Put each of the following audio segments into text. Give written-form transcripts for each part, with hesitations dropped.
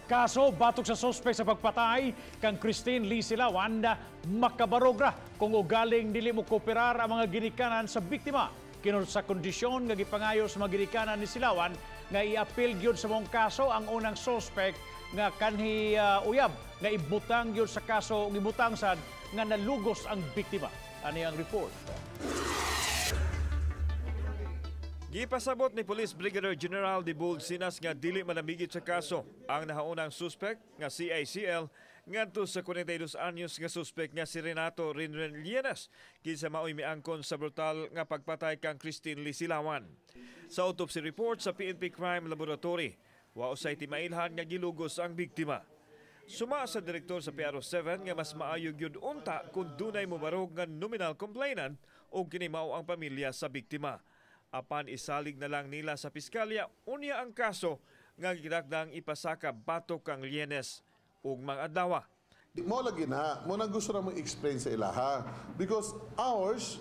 Kaso batok sa sospek sa pagpatay kang Christine Lee Silawan na makabarogra kung ugaling dili mo kooperar ang mga ginikanan sa biktima. Kinul sa kondisyon nga gipangayo sa mga ginikanan ni Silawan nga i-appeal gyud sa mong kaso ang unang sospek nga kanhi uyab nga ibutang gyud sa kaso gibutang sad nga nalugos ang biktima. Ani ang report. Gipasabot ni Police Brigadier General Dibuld Sinas nga dili manamigit sa kaso ang nahaunang suspect nga CICL ngadto sa 42 anyos nga suspect nga si Renato Rinren Lienas kinsa maoy miangkon sa brutal nga pagpatay kang Christine Lee Silawan. Sa autopsy report sa PNP Crime Laboratory, wa usay timailhan nga gilugos ang biktima. Suma sa direktor sa PRO7 nga mas maayo gyud unta kung dunay mobarog nga nominal complainant o kini mao ang pamilya sa biktima. Apan isalig na lang nila sa piskalya unya ang kaso nga gidakdang ipasaka batok kang Lienes ug mga adlaw. Mo lagi na, mo nang gusto na mo explain sa ilaha because ours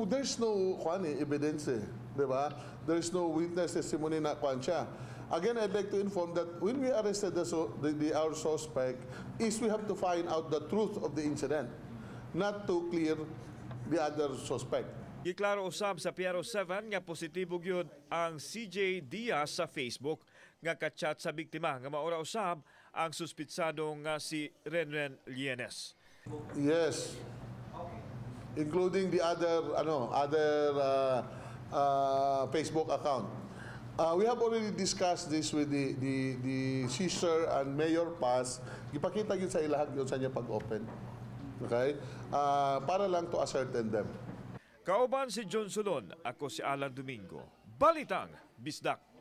there's no evidence, di ba? There's no witness testimony na kwan siya. Again, I'd like to inform that when we arrested our suspect is we have to find out the truth of the incident, not to clear the other suspect. Giklaro usab sa PRO7 nga positibo gyud ang CJ Diaz sa Facebook nga kachat sa biktima nga maura usab ang suspitsado nga si Renren Lienes. Yes. Including the other Facebook account. We have already discussed this with the sister and Mayor Paz. Gipakita gyud sa ilahag gyud sa niya pag-open. Okay? Para lang to ascertain them. Kauban si John Solon, ako si Alan Domingo. Balitang Bisdak.